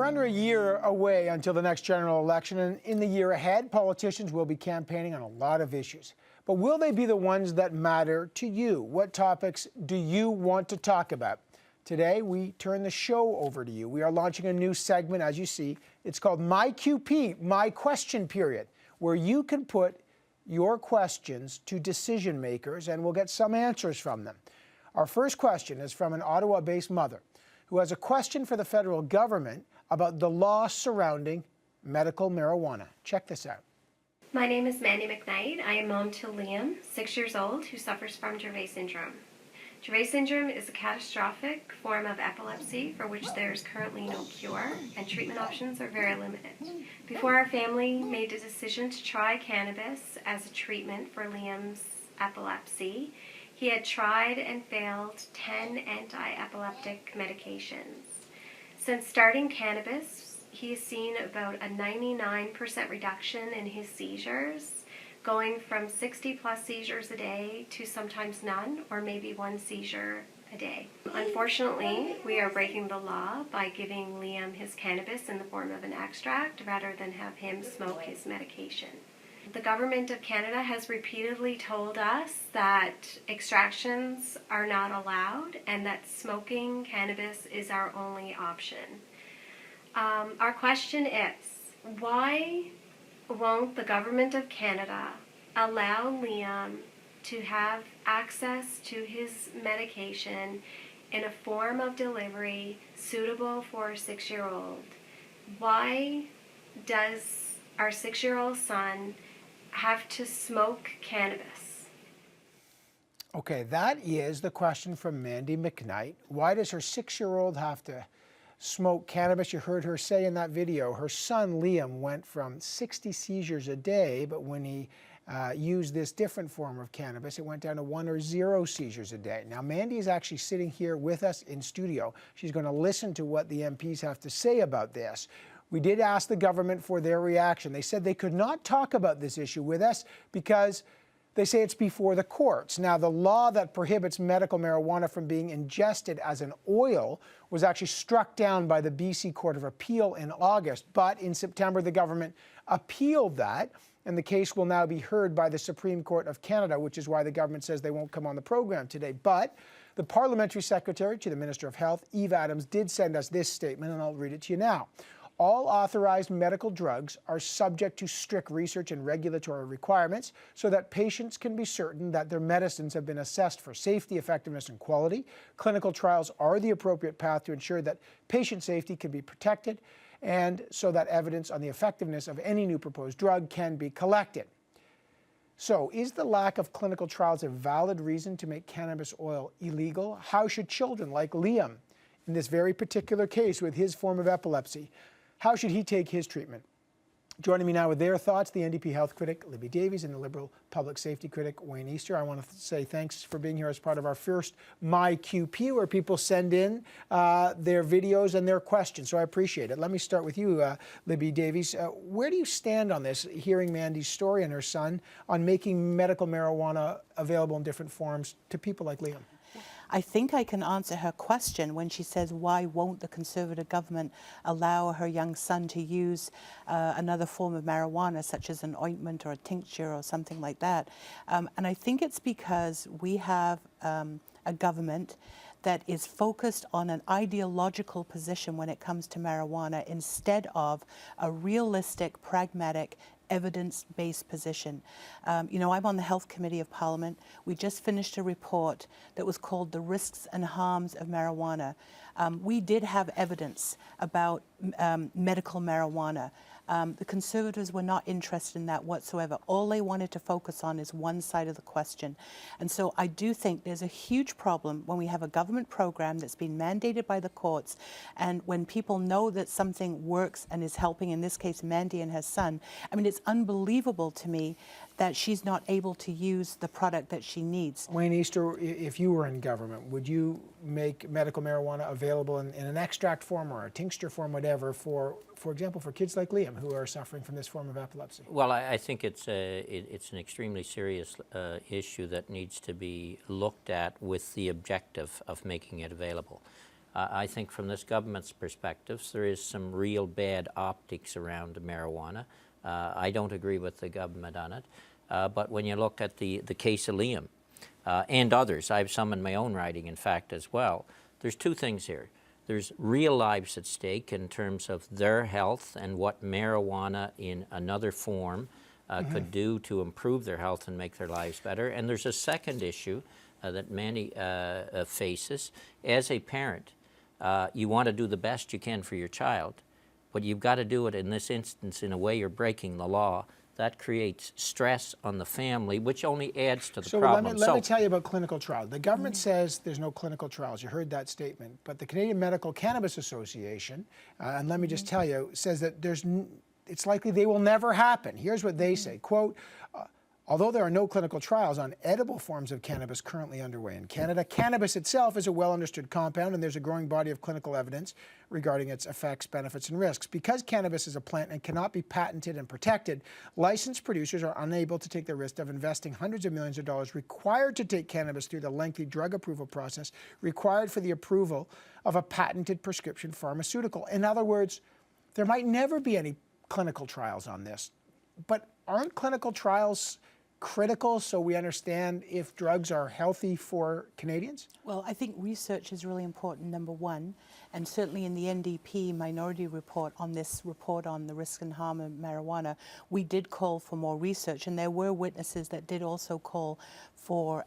under a year away until the next general election, and in the year ahead, politicians will be campaigning on a lot of issues. But will they be the ones that matter to you? What topics do you want to talk about? Today, we turn the show over to you. We are launching a new segment, as you see. It's called My QP, My Question Period, where you can put your questions to decision makers and we'll get some answers from them. Our first question is from an Ottawa-based mother who has a question for the federal government about the law surrounding medical marijuana. Check this out. My name is Mandy McKnight. I am mom to Liam, 6 years old, who suffers from Dravet syndrome. Dravet syndrome is a catastrophic form of epilepsy for which there is currently no cure, and treatment options are very limited. Before our family made the decision to try cannabis as a treatment for Liam's epilepsy, he had tried and failed 10 anti-epileptic medications. Since starting cannabis, he has seen about a 99% reduction in his seizures, going from 60 plus seizures a day to sometimes none or maybe one seizure a day. Unfortunately, we are breaking the law by giving Liam his cannabis in the form of an extract rather than have him smoke his medication. The Government of Canada has repeatedly told us that extractions are not allowed and that smoking cannabis is our only option. Our question is, why won't the Government of Canada allow Liam to have access to his medication in a form of delivery suitable for a 6-year-old? Why does our 6-year-old son have to smoke cannabis? Okay, that is the question from Mandy McKnight. Why does her 6-year-old have to smoke cannabis? You heard her say in that video, her son Liam went from 60 seizures a day, but when he used this different form of cannabis, it went down to 1 or 0 seizures a day. Now, Mandy is actually sitting here with us in studio. She's going to listen to what the MPs have to say about this. We did ask the government for their reaction. They said they could not talk about this issue with us because they say it's before the courts. Now, the law that prohibits medical marijuana from being ingested as an oil was actually struck down by the BC Court of Appeal in August, but in September, the government appealed that, and the case will now be heard by the Supreme Court of Canada, which is why the government says they won't come on the program today. But the Parliamentary Secretary to the Minister of Health, Eve Adams, did send us this statement, and I'll read it to you now. All authorized medical drugs are subject to strict research and regulatory requirements so that patients can be certain that their medicines have been assessed for safety, effectiveness, and quality. Clinical trials are the appropriate path to ensure that patient safety can be protected and so that evidence on the effectiveness of any new proposed drug can be collected. So, is the lack of clinical trials a valid reason to make cannabis oil illegal? How should children like Liam, in this very particular case with his form of epilepsy, how should he take his treatment? Joining me now with their thoughts, the NDP health critic, Libby Davies, and the Liberal public safety critic, Wayne Easter. I want to say thanks for being here as part of our first My QP, where people send in their videos and their questions, so I appreciate it. Let me start with you, Libby Davies. Where do you stand on this, hearing Mandy's story and her son, on making medical marijuana available in different forms to people like Liam? I think I can answer her question when she says, why won't the Conservative government allow her young son to use another form of marijuana, such as an ointment or a tincture or something like that? And I think it's because we have a government that is focused on an ideological position when it comes to marijuana instead of a realistic, pragmatic, evidence-based position. You know, I'm on the Health Committee of Parliament. We just finished a report that was called The Risks and Harms of Marijuana. We did have evidence about medical marijuana. The Conservatives were not interested in that whatsoever. All they wanted to focus on is one side of the question. And so I do think there's a huge problem when we have a government program that's been mandated by the courts, and when people know that something works and is helping, in this case, Mandy and her son. I mean, it's unbelievable to me that she's not able to use the product that she needs. Wayne Easter, if you were in government, would you make medical marijuana available in an extract form or a tincture form, whatever, for example, for kids like Liam who are suffering from this form of epilepsy? Well, I think it's an extremely serious issue that needs to be looked at with the objective of making it available. I think from this government's perspective, there is some real bad optics around marijuana. I don't agree with the government on it. But when you look at the case of Liam and others, I have some in my own writing, in fact, as well, there's two things here. There's real lives at stake in terms of their health and what marijuana in another form could do to improve their health and make their lives better. And there's a second issue that Mandy faces. As a parent, you want to do the best you can for your child, but you've got to do it in this instance in a way you're breaking the law. That creates stress on the family, which only adds to the problem. Let me tell you about clinical trials. The government says there's no clinical trials. You heard that statement. But the Canadian Medical Cannabis Association, and let me just tell you, says that it's likely they will never happen. Here's what they say, quote, although there are no clinical trials on edible forms of cannabis currently underway in Canada, cannabis itself is a well-understood compound, and there's a growing body of clinical evidence regarding its effects, benefits, and risks. Because cannabis is a plant and cannot be patented and protected, licensed producers are unable to take the risk of investing hundreds of millions of dollars required to take cannabis through the lengthy drug approval process required for the approval of a patented prescription pharmaceutical. In other words, there might never be any clinical trials on this. But aren't clinical trials critical so we understand if drugs are healthy for Canadians? Well, I think research is really important, number one, and certainly in the NDP minority report on this report on the risk and harm of marijuana, we did call for more research, and there were witnesses that did also call for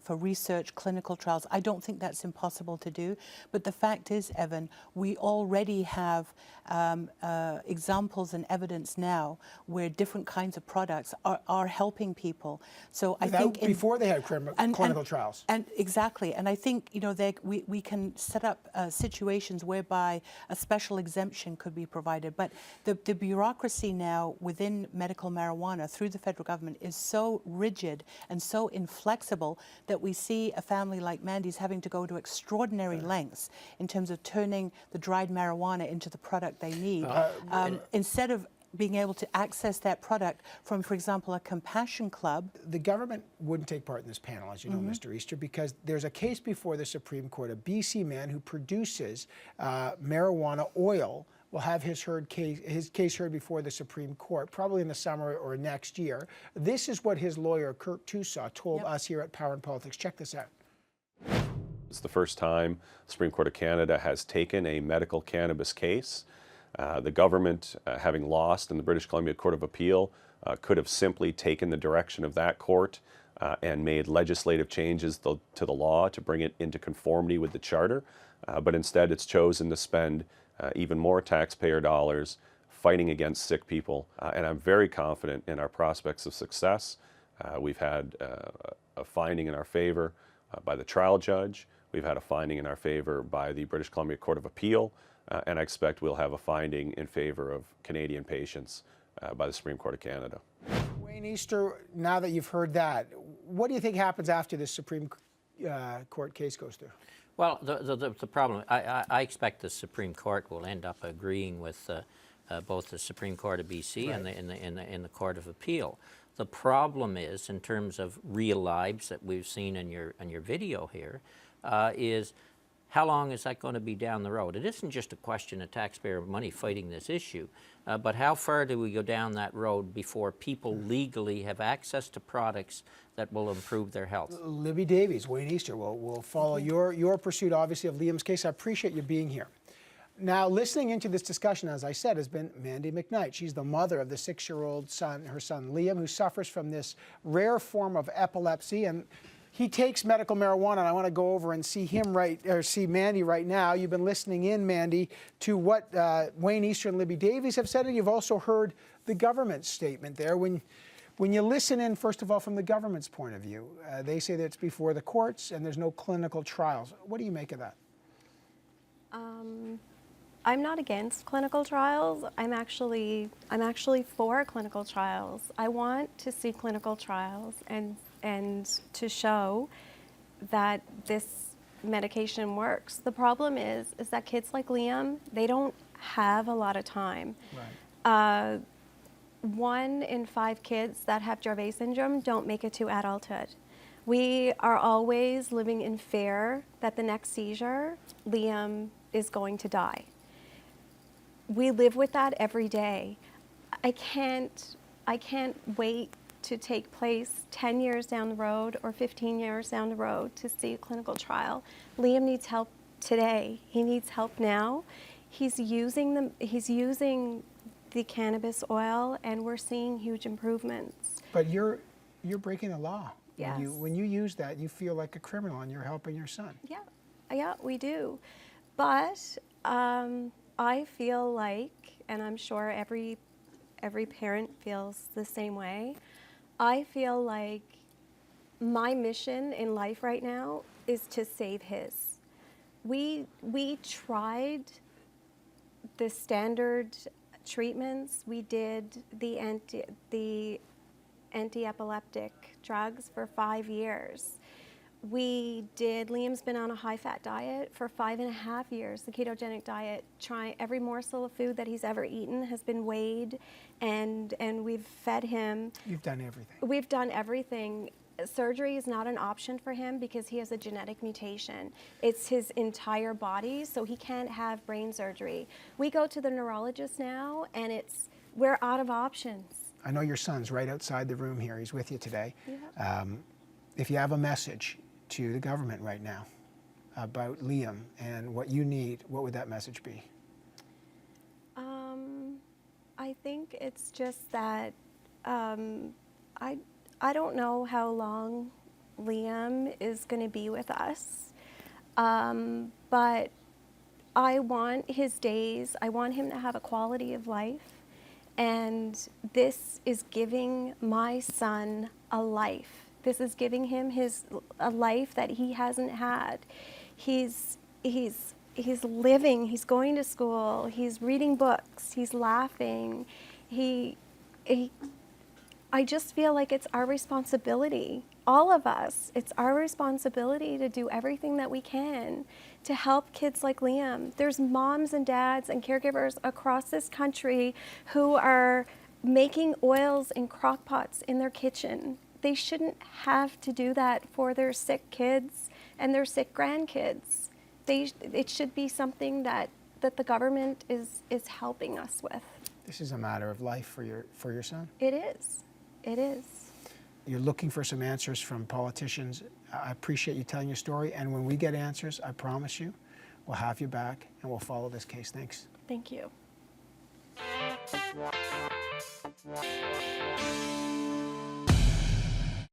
research, clinical trials. I don't think that's impossible to do, but the fact is, Evan, we already have examples and evidence now where different kinds of products are helping people. So I think before they had clinical trials. And exactly, and I think we can set up situations whereby a special exemption could be provided. But the bureaucracy now within medical marijuana through the federal government is so rigid and so inflexible that we see a family like Mandy's having to go to extraordinary lengths in terms of turning the dried marijuana into the product they need, instead of being able to access that product from, for example, a compassion club. The government wouldn't take part in this panel, as you know, Mr. Easter, because there's a case before the Supreme Court. A BC man who produces marijuana oil will have his case heard before the Supreme Court, probably in the summer or next year. This is what his lawyer, Kirk Tusaw, told us here at Power and Politics. Check this out. It's the first time the Supreme Court of Canada has taken a medical cannabis case. The government, having lost in the British Columbia Court of Appeal, could have simply taken the direction of that court and made legislative changes to the law to bring it into conformity with the Charter. But instead, it's chosen to spend even more taxpayer dollars fighting against sick people. And I'm very confident in our prospects of success. We've had a finding in our favor by the trial judge. We've had a finding in our favor by the British Columbia Court of Appeal. And I expect we'll have a finding in favor of Canadian patients by the Supreme Court of Canada. Wayne Easter, now that you've heard that, what do you think happens after this Supreme Court case goes through? Well, the problem, I expect the Supreme Court will end up agreeing with both the Supreme Court of BC and the Court of Appeal. The problem is, in terms of real lives that we've seen in your video here, is how long is that going to be down the road? It isn't just a question of taxpayer money fighting this issue, but how far do we go down that road before people legally have access to products that will improve their health? Libby Davies, Wayne Easter, will follow your pursuit, obviously, of Liam's case. I appreciate you being here. Now, listening into this discussion, as I said, has been Mandy McKnight. She's the mother of the 6-year-old son, her son Liam, who suffers from this rare form of epilepsy. And he takes medical marijuana, and I want to go over and see see Mandy right now. You've been listening in, Mandy, to what Wayne Easter and Libby Davies have said, and you've also heard the government's statement there. When you listen in, first of all, from the government's point of view, they say that it's before the courts and there's no clinical trials. What do you make of that? I'm not against clinical trials. I'm actually for clinical trials. I want to see clinical trials and to show that this medication works. The problem is that kids like Liam, they don't have a lot of time. Right. 1 in 5 kids that have Dravet syndrome don't make it to adulthood. We are always living in fear that the next seizure, Liam is going to die. We live with that every day. I can't wait to take place 10 years down the road or 15 years down the road to see a clinical trial. Liam needs help today. He needs help now. He's using the cannabis oil, and we're seeing huge improvements. But you're breaking the law. Yes. When you use that, you feel like a criminal, and you're helping your son. Yeah, we do. But I feel like, and I'm sure every parent feels the same way, I feel like my mission in life right now is to save his. We tried the standard treatments. We did the anti-epileptic drugs for 5 years. Liam's been on a high-fat diet for 5.5 years, the ketogenic diet. Every morsel of food that he's ever eaten has been weighed, and we've fed him. You've done everything. We've done everything. Surgery is not an option for him because he has a genetic mutation. It's his entire body, so he can't have brain surgery. We go to the neurologist now, and we're out of options. I know your son's right outside the room here. He's with you today. Yeah. If you have a message to the government right now about Liam and what you need, what would that message be? I think it's just that I don't know how long Liam is going to be with us, but I want his days, I want him to have a quality of life, and this is giving my son a life. This is giving him a life that he hasn't had. He's living, he's going to school, he's reading books, he's laughing. I just feel like it's our responsibility, all of us, it's our responsibility to do everything that we can to help kids like Liam. There's moms and dads and caregivers across this country who are making oils in crock pots in their kitchen. They shouldn't have to do that for their sick kids and their sick grandkids. It should be something that the government is helping us with. This is a matter of life for your son. It is. It is. You're looking for some answers from politicians. I appreciate you telling your story, and when we get answers, I promise you, we'll have you back and we'll follow this case. Thanks. Thank you.